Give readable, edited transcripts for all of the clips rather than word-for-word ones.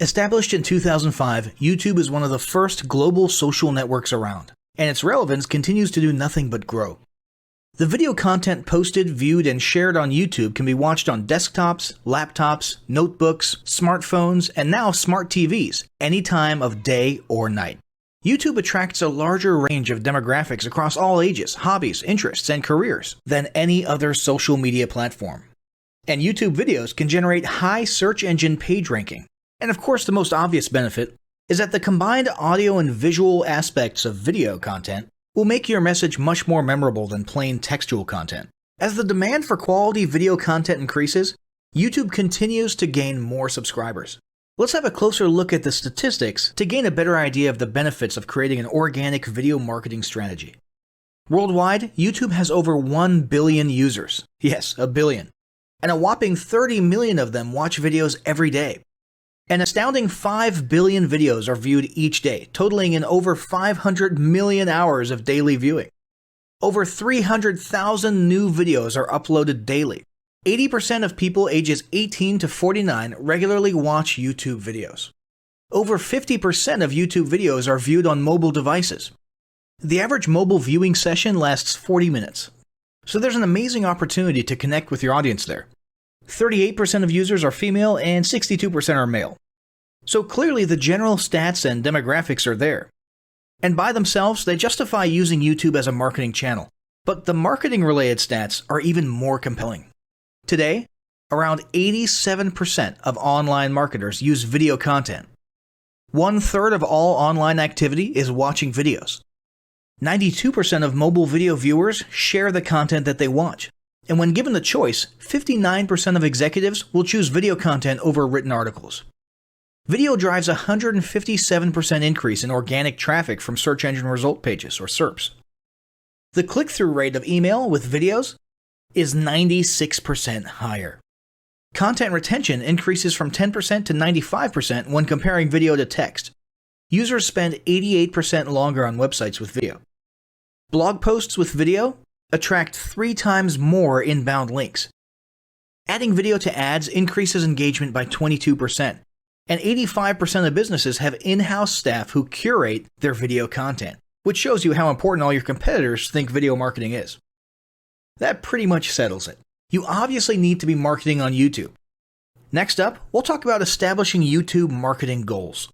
Established in 2005, YouTube is one of the first global social networks around, and its relevance continues to do nothing but grow. The video content posted, viewed, and shared on YouTube can be watched on desktops, laptops, notebooks, smartphones, and now smart TVs, any time of day or night. YouTube attracts a larger range of demographics across all ages, hobbies, interests, and careers than any other social media platform. And YouTube videos can generate high search engine page ranking. And of course, the most obvious benefit is that the combined audio and visual aspects of video content will make your message much more memorable than plain textual content. As the demand for quality video content increases, YouTube continues to gain more subscribers. Let's have a closer look at the statistics to gain a better idea of the benefits of creating an organic video marketing strategy. Worldwide, YouTube has over 1 billion users. Yes, a billion. And a whopping 30 million of them watch videos every day. An astounding 5 billion videos are viewed each day, totaling in over 500 million hours of daily viewing. Over 300,000 new videos are uploaded daily. 80% of people ages 18 to 49 regularly watch YouTube videos. Over 50% of YouTube videos are viewed on mobile devices. The average mobile viewing session lasts 40 minutes. So there's an amazing opportunity to connect with your audience there. 38% of users are female and 62% are male. So clearly the general stats and demographics are there. And by themselves, they justify using YouTube as a marketing channel. But the marketing-related stats are even more compelling. Today, around 87% of online marketers use video content. 1/3 of all online activity is watching videos. 92% of mobile video viewers share the content that they watch. And when given the choice, 59% of executives will choose video content over written articles. Video drives a 157% increase in organic traffic from search engine result pages, or SERPs. The click-through rate of email with videos is 96% higher. Content retention increases from 10% to 95% when comparing video to text. Users spend 88% longer on websites with video. Blog posts with video attract 3 times more inbound links. Adding video to ads increases engagement by 22%, and 85% of businesses have in-house staff who curate their video content, which shows you how important all your competitors think video marketing is. That pretty much settles it. You obviously need to be marketing on YouTube. Next up, we'll talk about establishing YouTube marketing goals.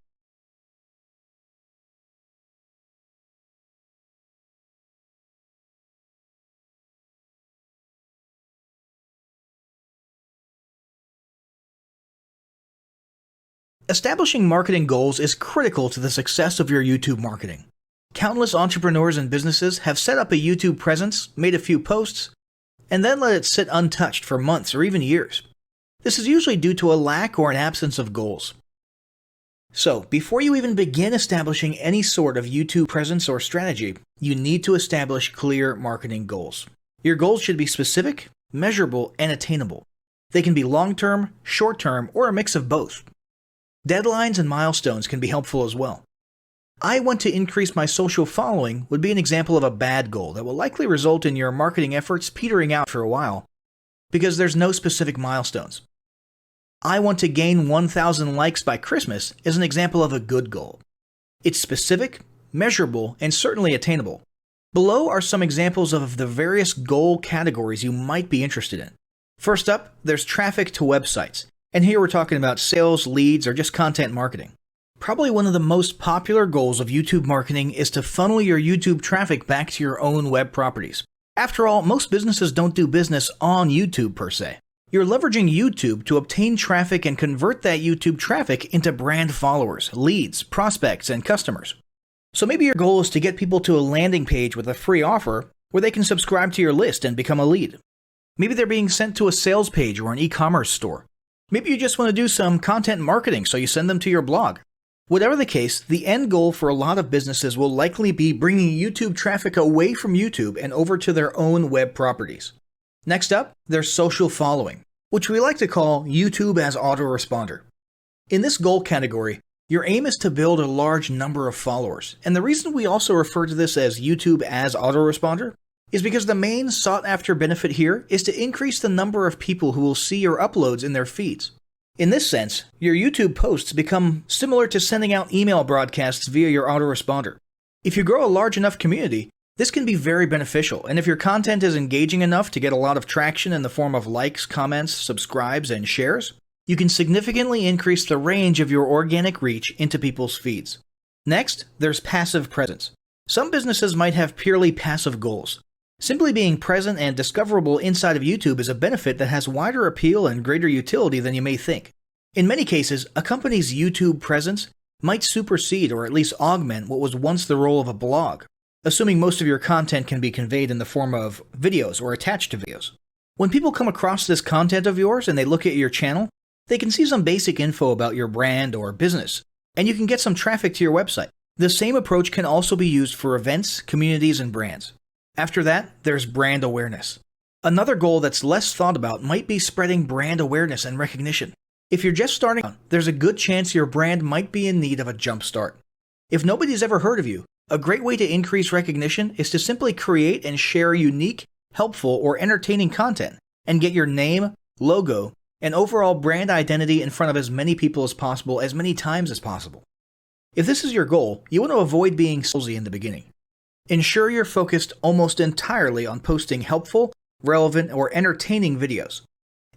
Establishing marketing goals is critical to the success of your YouTube marketing. Countless entrepreneurs and businesses have set up a YouTube presence, made a few posts, and then let it sit untouched for months or even years. This is usually due to a lack or an absence of goals. So, before you even begin establishing any sort of YouTube presence or strategy, you need to establish clear marketing goals. Your goals should be specific, measurable, and attainable. They can be long-term, short-term, or a mix of both. Deadlines and milestones can be helpful as well. I want to increase my social following would be an example of a bad goal that will likely result in your marketing efforts petering out for a while because there's no specific milestones. I want to gain 1,000 likes by Christmas is an example of a good goal. It's specific, measurable, and certainly attainable. Below are some examples of the various goal categories you might be interested in. First up, there's traffic to websites. And here we're talking about sales, leads, or just content marketing. Probably one of the most popular goals of YouTube marketing is to funnel your YouTube traffic back to your own web properties. After all, most businesses don't do business on YouTube per se. You're leveraging YouTube to obtain traffic and convert that YouTube traffic into brand followers, leads, prospects, and customers. So maybe your goal is to get people to a landing page with a free offer where they can subscribe to your list and become a lead. Maybe they're being sent to a sales page or an e-commerce store. Maybe you just want to do some content marketing, so you send them to your blog. Whatever the case, the end goal for a lot of businesses will likely be bringing YouTube traffic away from YouTube and over to their own web properties. Next up, there's social following, which we like to call YouTube as autoresponder. In this goal category, your aim is to build a large number of followers, and the reason we also refer to this as YouTube as autoresponder is because the main sought-after benefit here is to increase the number of people who will see your uploads in their feeds. In this sense, your YouTube posts become similar to sending out email broadcasts via your autoresponder. If you grow a large enough community, this can be very beneficial, and if your content is engaging enough to get a lot of traction in the form of likes, comments, subscribes, and shares, you can significantly increase the range of your organic reach into people's feeds. Next, there's passive presence. Some businesses might have purely passive goals. Simply being present and discoverable inside of YouTube is a benefit that has wider appeal and greater utility than you may think. In many cases, a company's YouTube presence might supersede or at least augment what was once the role of a blog, assuming most of your content can be conveyed in the form of videos or attached to videos. When people come across this content of yours and they look at your channel, they can see some basic info about your brand or business, and you can get some traffic to your website. The same approach can also be used for events, communities, and brands. After that, there's brand awareness. Another goal that's less thought about might be spreading brand awareness and recognition. If you're just starting out, there's a good chance your brand might be in need of a jump start. If nobody's ever heard of you, a great way to increase recognition is to simply create and share unique, helpful, or entertaining content and get your name, logo, and overall brand identity in front of as many people as possible as many times as possible. If this is your goal, you want to avoid being salesy in the beginning. Ensure you're focused almost entirely on posting helpful, relevant, or entertaining videos.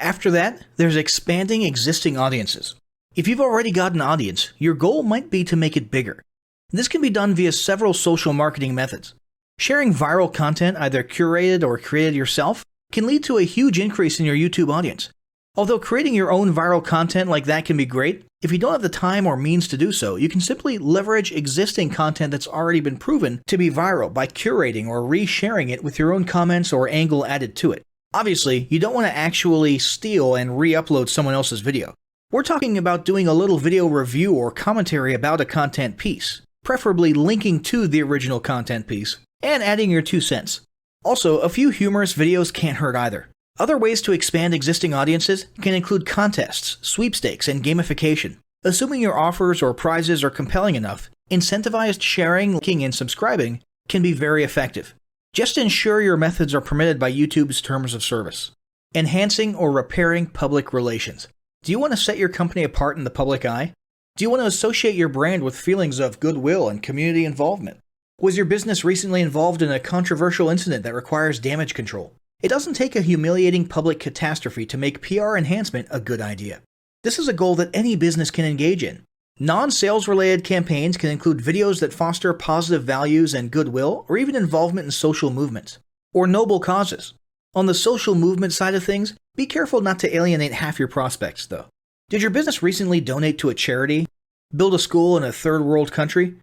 After that, there's expanding existing audiences. If you've already got an audience, your goal might be to make it bigger. This can be done via several social marketing methods. Sharing viral content, either curated or created yourself, can lead to a huge increase in your YouTube audience. Although creating your own viral content like that can be great, if you don't have the time or means to do so, you can simply leverage existing content that's already been proven to be viral by curating or resharing it with your own comments or angle added to it. Obviously, you don't want to actually steal and re-upload someone else's video. We're talking about doing a little video review or commentary about a content piece, preferably linking to the original content piece, and adding your 2 cents. Also, a few humorous videos can't hurt either. Other ways to expand existing audiences can include contests, sweepstakes, and gamification. Assuming your offers or prizes are compelling enough, incentivized sharing, liking, and subscribing can be very effective. Just ensure your methods are permitted by YouTube's terms of service. Enhancing or repairing public relations. Do you want to set your company apart in the public eye? Do you want to associate your brand with feelings of goodwill and community involvement? Was your business recently involved in a controversial incident that requires damage control? It doesn't take a humiliating public catastrophe to make PR enhancement a good idea. This is a goal that any business can engage in. Non-sales related campaigns can include videos that foster positive values and goodwill, or even involvement in social movements, or noble causes. On the social movement side of things, be careful not to alienate half your prospects, though. Did your business recently donate to a charity? Build a school in a third world country?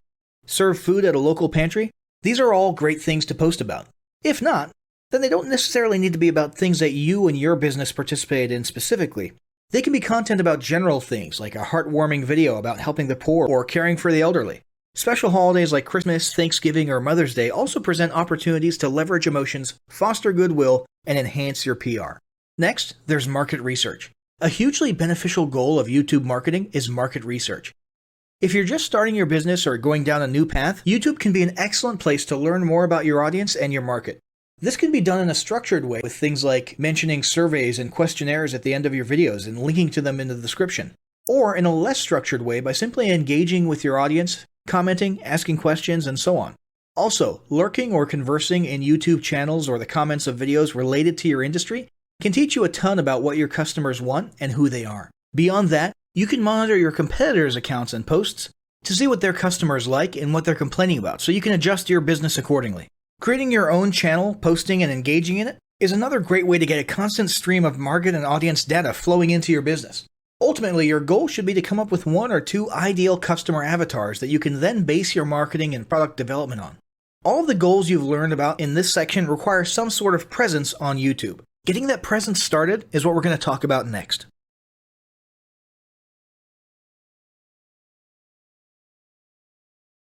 Serve food at a local pantry? These are all great things to post about. If not, then they don't necessarily need to be about things that you and your business participated in specifically. They can be content about general things, like a heartwarming video about helping the poor or caring for the elderly. Special holidays like Christmas, Thanksgiving, or Mother's Day also present opportunities to leverage emotions, foster goodwill, and enhance your PR. Next, there's market research. A hugely beneficial goal of YouTube marketing is market research. If you're just starting your business or going down a new path, YouTube can be an excellent place to learn more about your audience and your market. This can be done in a structured way with things like mentioning surveys and questionnaires at the end of your videos and linking to them in the description. Or in a less structured way by simply engaging with your audience, commenting, asking questions, and so on. Also, lurking or conversing in YouTube channels or the comments of videos related to your industry can teach you a ton about what your customers want and who they are. Beyond that, you can monitor your competitors' accounts and posts to see what their customers like and what they're complaining about, so you can adjust your business accordingly. Creating your own channel, posting, and engaging in it is another great way to get a constant stream of market and audience data flowing into your business. Ultimately, your goal should be to come up with 1 or 2 ideal customer avatars that you can then base your marketing and product development on. All of the goals you've learned about in this section require some sort of presence on YouTube. Getting that presence started is what we're going to talk about next.